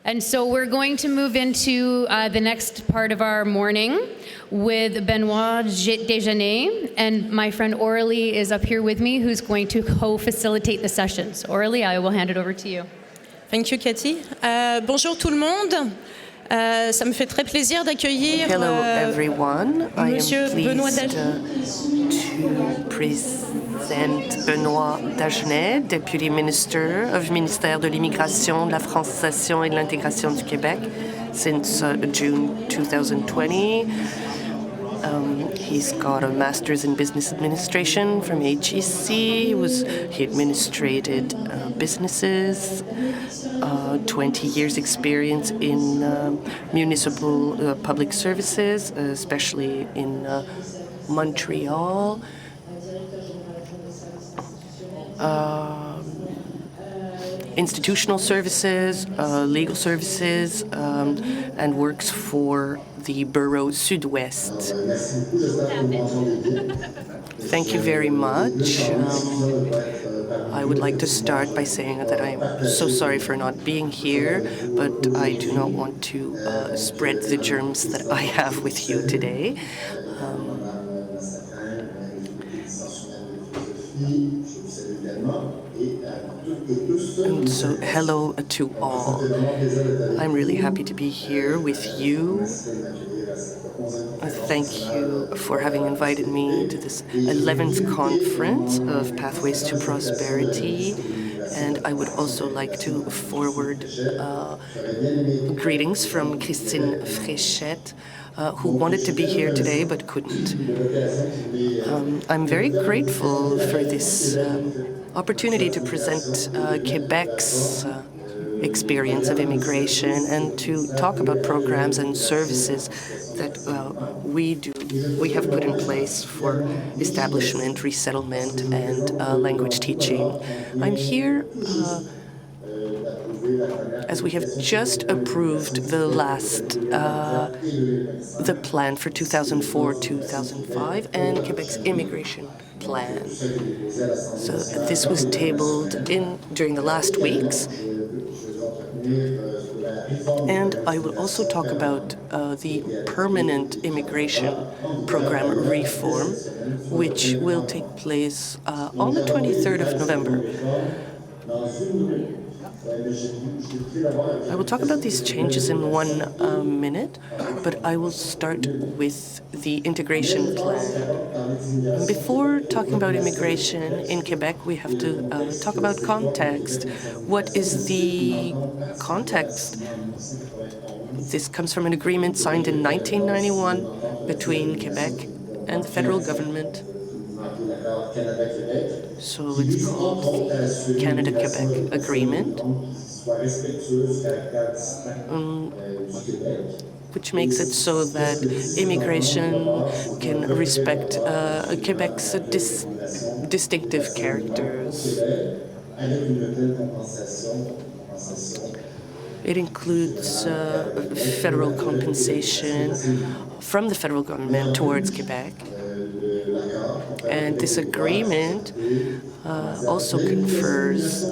And so we're going to move into the next part of our morning with Benoit Dagenais, and my friend Aurélie is up here with me, who's going to co-facilitate the sessions. Aurélie, I will hand it over to you. Thank you, Cathy. Bonjour tout le monde. Ça me fait très plaisir d'accueillir Monsieur Benoit Dagenais. To present Benoit Dagenais, Deputy Minister of Ministère de l'Immigration, de la Francisation et de l'Intégration du Québec since June 2020. He's got a master's in business administration from HEC. He administrated businesses, 20 years experience in municipal public services, especially in Montreal. Institutional services, legal services, and works for the Bureau Sud-Ouest. Thank you very much. I would like to start by saying that I'm so sorry for not being here, but I do not want to spread the germs that I have with you today. And so, hello to all. I'm really happy to be here with you. Thank you for having invited me to this 11th conference of Pathways to Prosperity. And I would also like to forward greetings from Christine Fréchette, who wanted to be here today but couldn't. I'm very grateful for this opportunity to present Quebec's experience of immigration and to talk about programs and services that we have put in place for establishment, resettlement, and language teaching. I'm here as we have just approved the plan for 2004-2005 and Quebec's immigration plan. So this was tabled during the last weeks. And I will also talk about the permanent immigration program reform, which will take place on the 23rd of November. I will talk about these changes in 1 minute, but I will start with the integration plan. Before talking about immigration in Quebec, we have to talk about context. What is the context? This comes from an agreement signed in 1991 between Quebec and the federal government. So it's called the Canada-Quebec Agreement, which makes it so that immigration can respect Quebec's distinctive characters. It includes federal compensation from the federal government towards Quebec. And this agreement also confers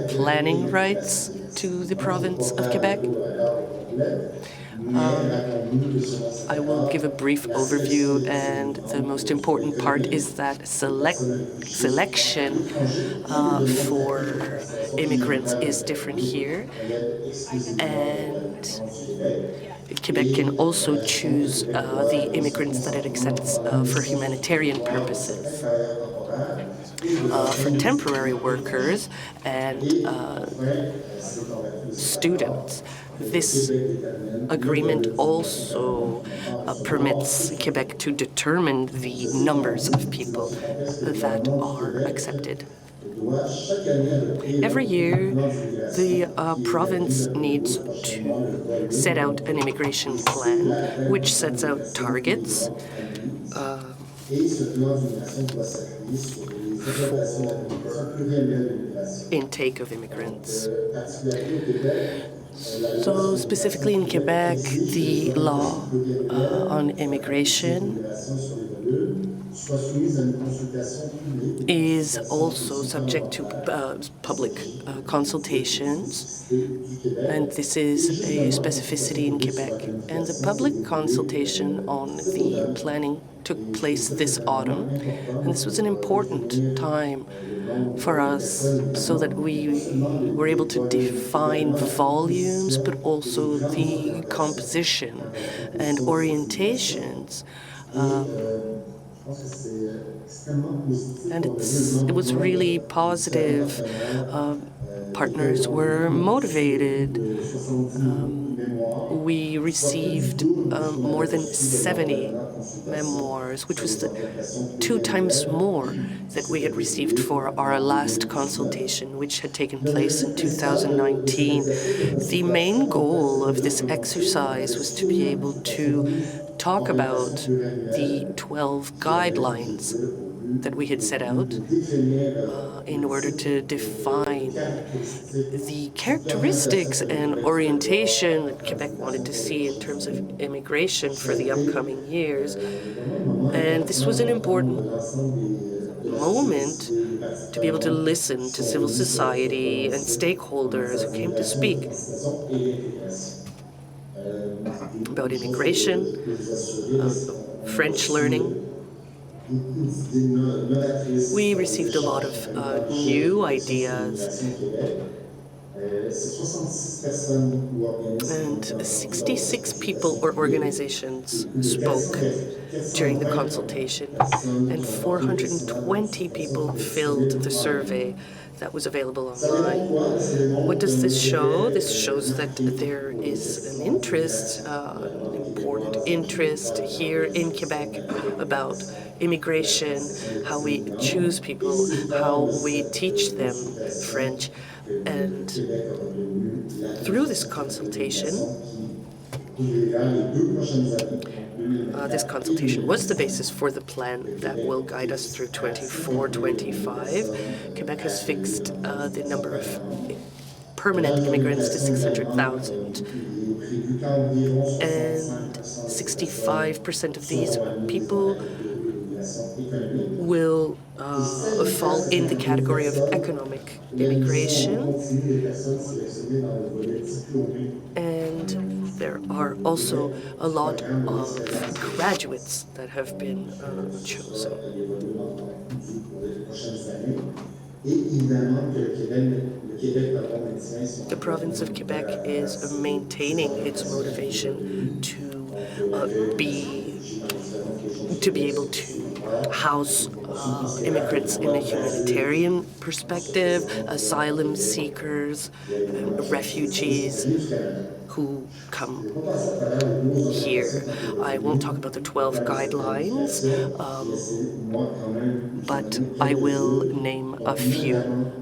planning rights to the province of Quebec. I will give a brief overview, and the most important part is that selection for immigrants is different here, and Quebec can also choose the immigrants that it accepts for humanitarian purposes. For temporary workers and students, this agreement also permits Quebec to determine the numbers of people that are accepted. Every year, the province needs to set out an immigration plan, which sets out targets for intake of immigrants. So specifically in Quebec, the law on immigration is also subject to public consultations, and this is a specificity in Quebec. And the public consultation on the planning took place this autumn, and this was an important time for us so that we were able to define volumes, but also the composition and orientations. And it was really positive. Partners were motivated. We received more than 70 memoirs, which was 2 times more that we had received for our last consultation, which had taken place in 2019. The main goal of this exercise was to be able to talk about the 12 guidelines that we had set out in order to define the characteristics and orientation that Quebec wanted to see in terms of immigration for the upcoming years. And this was an important moment to be able to listen to civil society and stakeholders who came to speak about immigration, French learning. We received a lot of new ideas, and 66 people or organizations spoke during the consultation, and 420 people filled the survey that was available online. What does this show? This shows that there is an interest, an important interest here in Quebec about immigration, how we choose people, how we teach them French. And through this consultation was the basis for the plan that will guide us through 24-25. Quebec has fixed the number of permanent immigrants to 600,000. And 65% of these people will fall in the category of economic immigration. And there are also a lot of graduates that have been chosen. The province of Quebec is maintaining its motivation to be able to house immigrants in a humanitarian perspective, asylum seekers, refugees who come here. I won't talk about the 12 guidelines, but I will name a few.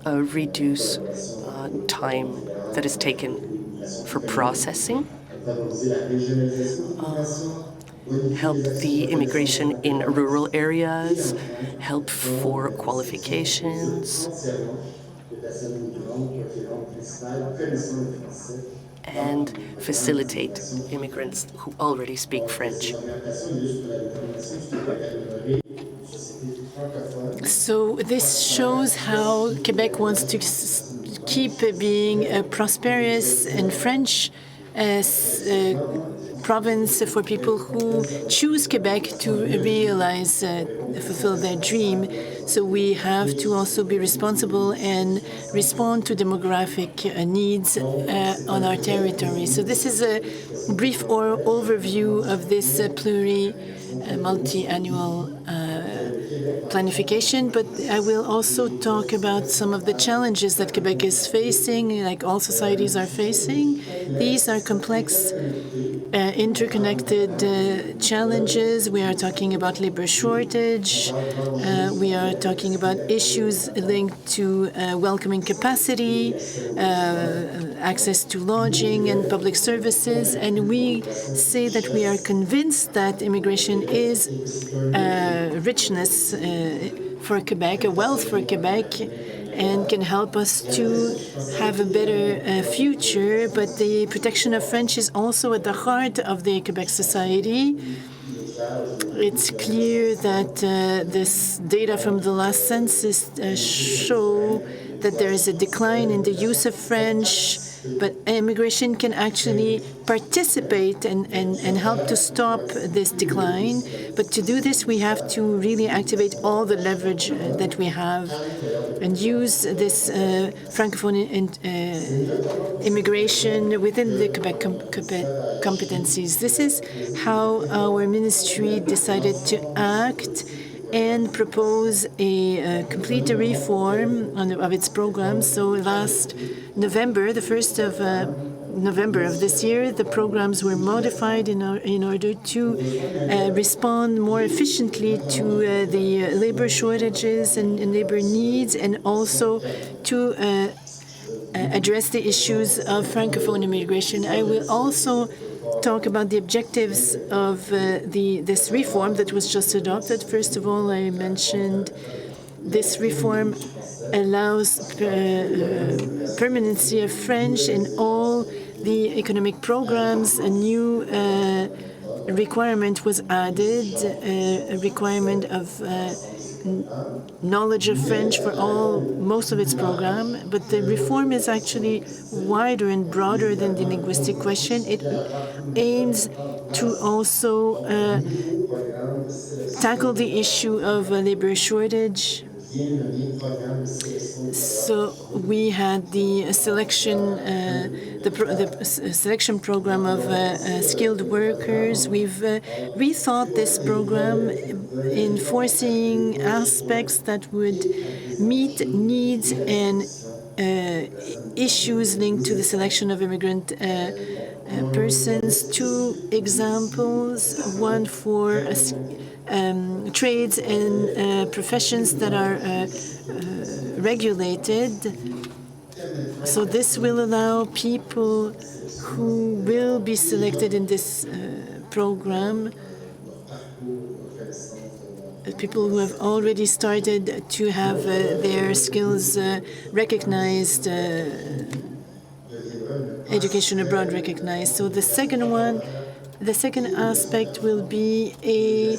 Reduce time that is taken for processing. Help the immigration in rural areas, help for qualifications, and facilitate immigrants who already speak French. So this shows how Quebec wants to keep being a prosperous and French province for people who choose Quebec to realize, fulfill their dream. So we have to also be responsible and respond to demographic needs on our territory. So this is a brief overview of this multi-annual planification, but I will also talk about some of the challenges that Quebec is facing, like all societies are facing. These are complex, interconnected challenges. We are talking about labor shortage. We are talking about issues linked to welcoming capacity, access to lodging and public services. And we say that we are convinced that immigration is richness for Quebec, a wealth for Quebec, and can help us to have a better future. But the protection of French is also at the heart of the Quebec society. It's clear that this data from the last census show that there is a decline in the use of French, but immigration can actually participate and help to stop this decline. But to do this, we have to really activate all the leverage that we have and use this Francophone immigration within the Quebec competencies. This is how our ministry decided to act and propose a complete reform of its programs. So last November, the 1st of November of this year, the programs were modified in order to respond more efficiently to the labor shortages and labor needs, and also to address the issues of Francophone immigration. I will also talk about the objectives of this reform that was just adopted. First of all, I mentioned this reform allows permanency of French in all the economic programs. A new requirement was added, a requirement of knowledge of French for most of its program, but the reform is actually wider and broader than the linguistic question. It aims to also tackle the issue of labor shortage. So we had the selection, the selection program of skilled workers. We've rethought this program, enforcing aspects that would meet needs and issues linked to the selection of immigrant persons. Two examples: one for trades and professions that are regulated. So this will allow people who will be selected in this program, people who have already started to have their skills recognized, education abroad recognized. So the second aspect will be a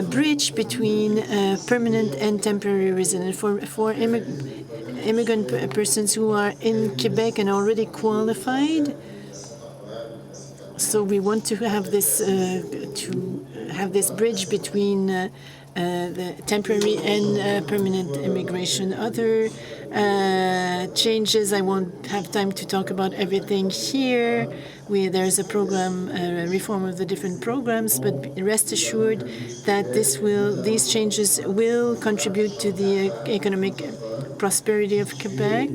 bridge between permanent and temporary residents for immigrant persons who are in Quebec and already qualified. So we want to have this bridge between the temporary and permanent immigration. Other changes, I won't have time to talk about everything here. There's a program, reform of the different programs, but rest assured that these changes will contribute to the economic prosperity of Quebec.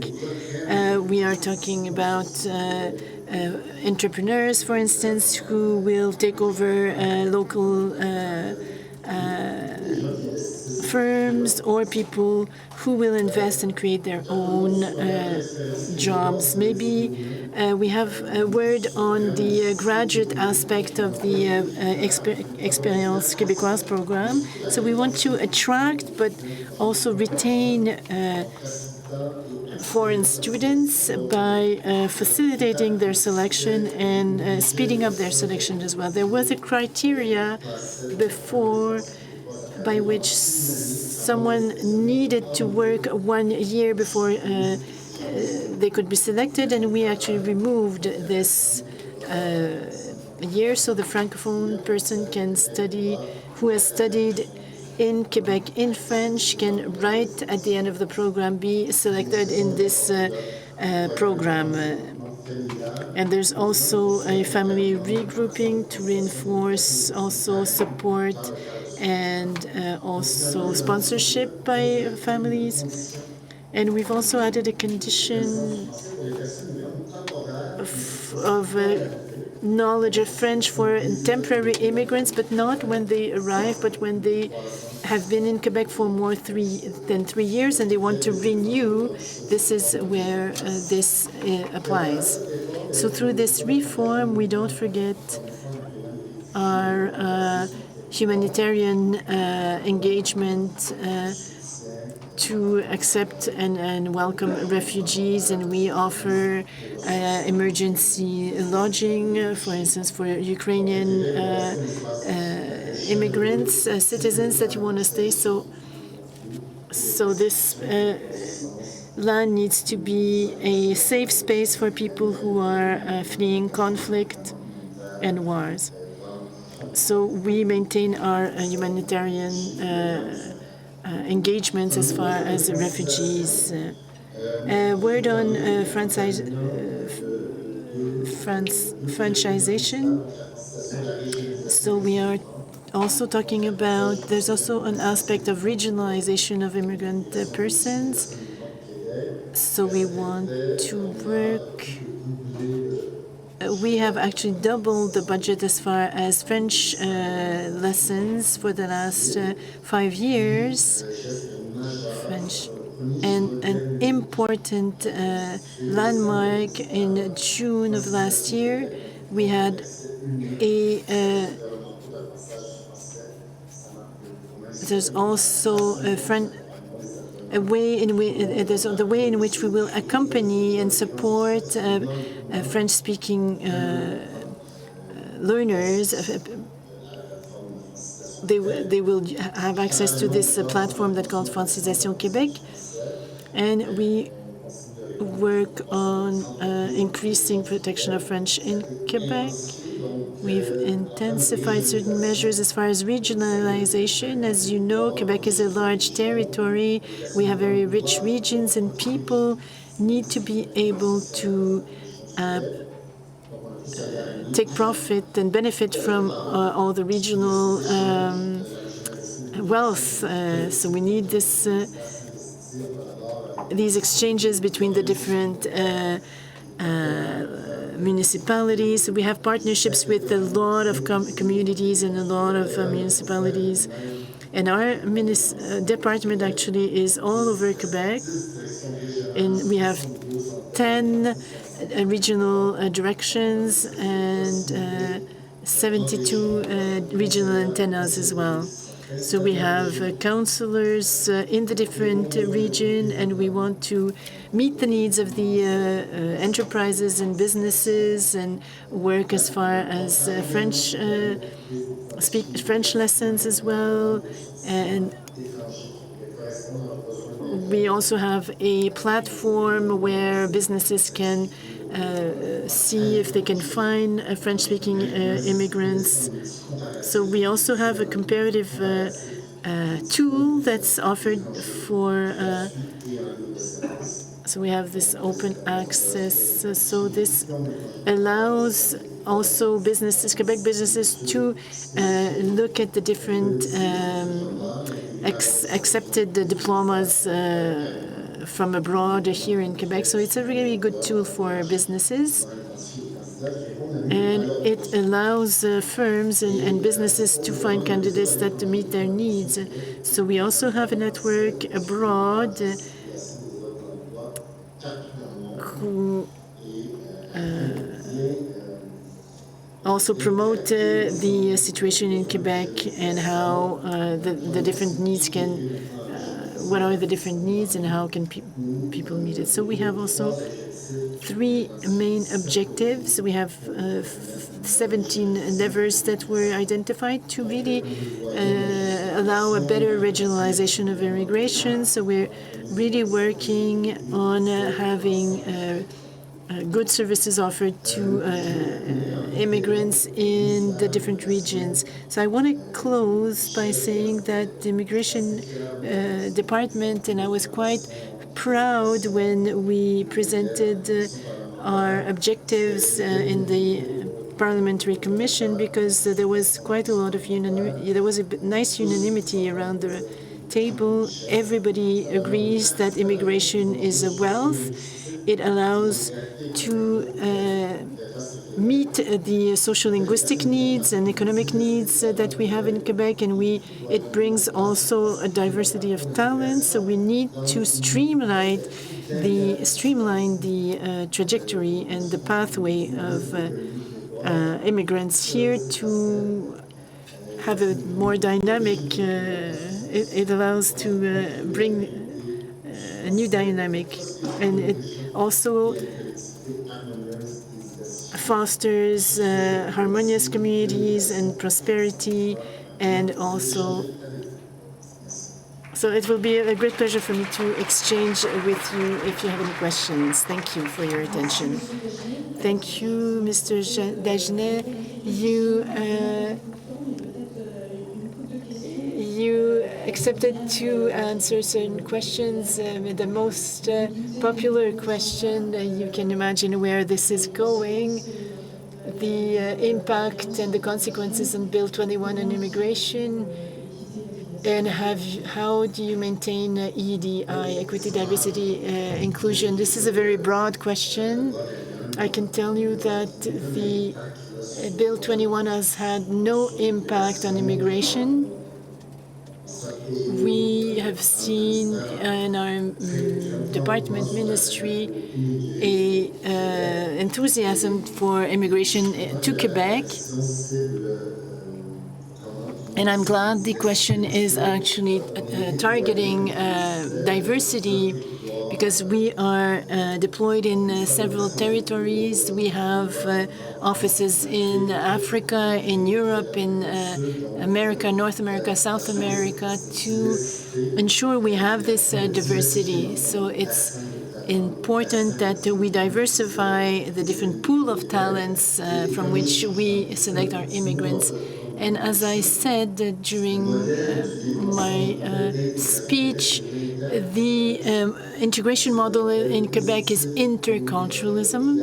We are talking about entrepreneurs, for instance, who will take over local firms, or people who will invest and create their own jobs. Maybe we have a word on the graduate aspect of the Expérience Québécoise program. So we want to attract but also retain foreign students by facilitating their selection and speeding up their selection as well. There was a criteria before by which someone needed to work 1 year before they could be selected, and we actually removed this year, so the Francophone person can study, who has studied in Quebec in French, can right at the end of the program be selected in this program. And there's also a family regrouping to reinforce also support and also sponsorship by families. And we've also added a condition of knowledge of French for temporary immigrants, but not when they arrive, but when they have been in Quebec for more than 3 years and they want to renew. This is where this applies. So through this reform, we don't forget our humanitarian engagement to accept and welcome refugees, and we offer emergency lodging, for instance, for Ukrainian immigrants, citizens that want to stay. So this land needs to be a safe space for people who are fleeing conflict and wars. So we maintain our humanitarian engagements as far as the refugees. Word on franchisation. So we are also talking about, there's also an aspect of regionalization of immigrant persons. So we want to work. We have actually doubled the budget as far as French lessons for the last 5 years. French. And an important landmark in June of last year, we had there's also the way in which we will accompany and support French-speaking learners. They will have access to this platform that's called Francisation Québec, and we work on increasing protection of French in Quebec. We've intensified certain measures as far as regionalization. As you know, Quebec is a large territory. We have very rich regions, and people need to be able to take profit and benefit from all the regional wealth. So we need these exchanges between the different municipalities. So we have partnerships with a lot of communities and a lot of municipalities. And our department actually is all over Quebec. And we have 10 regional directions and 72 regional antennas as well. So we have counselors in the different region, and we want to meet the needs of the enterprises and businesses and work as far as speak French lessons as well. And we also have a platform where businesses can see if they can find French-speaking immigrants. So we also have a comparative tool that's offered for. So we have this open access. So this allows also businesses, Quebec businesses, to look at the different accepted diplomas from abroad here in Quebec. So it's a really good tool for businesses. And it allows firms and businesses to find candidates that meet their needs. So we also have a network abroad who also promote the situation in Quebec and how the different needs can, what are the different needs and how can people meet it. So we have also 3 main objectives. We have 17 levers that were identified to really allow a better regionalization of immigration. So we're really working on having good services offered to immigrants in the different regions. So I want to close by saying that the immigration department, and I was quite proud when we presented our objectives in the Parliamentary Commission, because there was quite a lot of there was a nice unanimity around the table. Everybody agrees that immigration is a wealth. It allows to meet the social linguistic needs and economic needs that we have in Quebec, and it brings also a diversity of talents. So we need to streamline the trajectory and the pathway of immigrants here to have a more dynamic, it allows to bring a new dynamic, and it also fosters harmonious communities and prosperity, and also, so it will be a great pleasure for me to exchange with you if you have any questions. Thank you for your attention. Thank you, Mr. Dagenais. You accepted to answer certain questions. The most popular question, you can imagine where this is going, the impact and the consequences on Bill 21 on immigration, and how do you maintain EDI, equity, diversity, inclusion? This is a very broad question. I can tell you that the Bill 21 has had no impact on immigration. We have seen in our department ministry a enthusiasm for immigration to Quebec. And I'm glad the question is actually targeting diversity, because we are deployed in several territories. We have offices in Africa, in Europe, in America, North America, South America, to ensure we have this diversity. So it's important that we diversify the different pool of talents from which we select our immigrants. And as I said during my speech, the integration model in Quebec is interculturalism.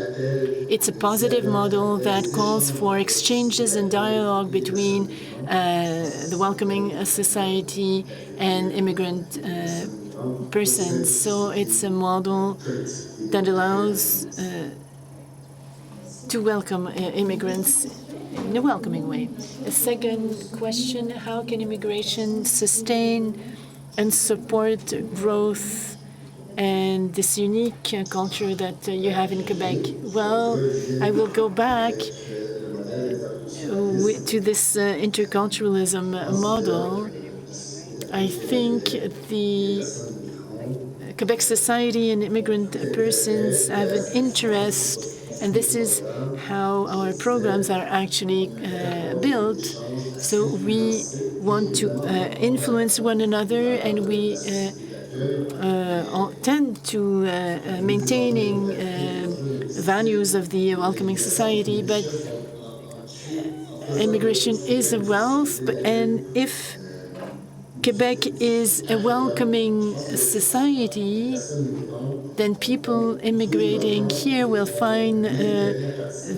It's a positive model that calls for exchanges and dialogue between the welcoming society and immigrant persons. So it's a model that allows to welcome immigrants in a welcoming way. A second question, how can immigration sustain and support growth and this unique culture that you have in Quebec? Well, I will go back to this interculturalism model. I think the Quebec society and immigrant persons have an interest, and this is how our programs are actually built. So we want to influence one another, and we tend to maintaining values of the welcoming society. But immigration is a wealth, and if Quebec is a welcoming society, then people immigrating here will find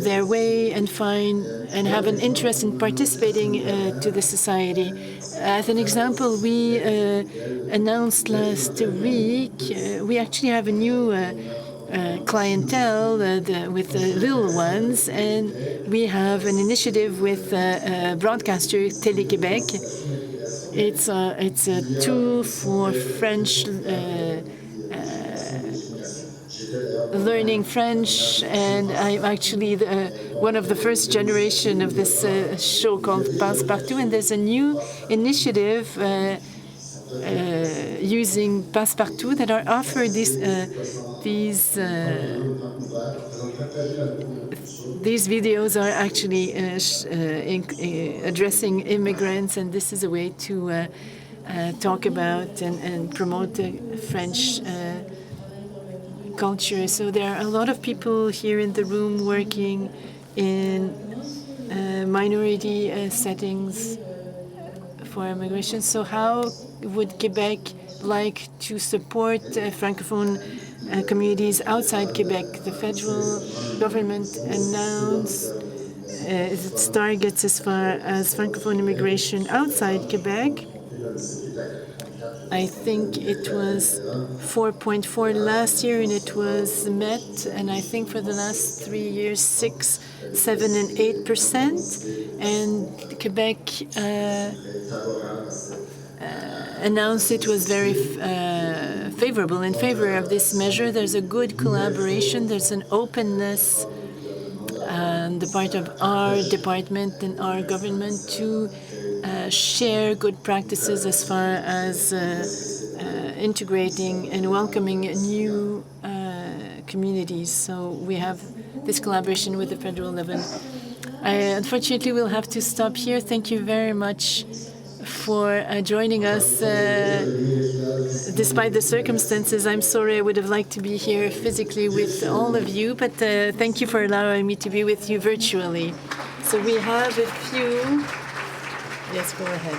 their way and have an interest in participating to the society. As an example, we announced last week, we actually have a new clientele with little ones, and we have an initiative with broadcaster Télé-Québec. It's a tool for French, learning French, and I'm actually one of the first generation of this show called Passe-Partout, and there's a new initiative using Passe-Partout that are offered these videos are actually addressing immigrants, and this is a way to talk about and promote the French culture. So there are a lot of people here in the room working in minority settings for immigration. So how would Quebec like to support Francophone communities outside Quebec? The federal government announced its targets as far as Francophone immigration outside Quebec. I think it was 4.4 last year, and it was met. And I think for the last 3 years, 6, 7, and 8%. And Quebec announced it was very favorable in favor of this measure. There's a good collaboration. There's an openness on the part of our department and our government to share good practices as far as integrating and welcoming new communities. So we have this collaboration with the federal level. I unfortunately will have to stop here. Thank you very much for joining us despite the circumstances. I'm sorry, I would have liked to be here physically with all of you, but thank you for allowing me to be with you virtually. So we have a few. Yes, go ahead.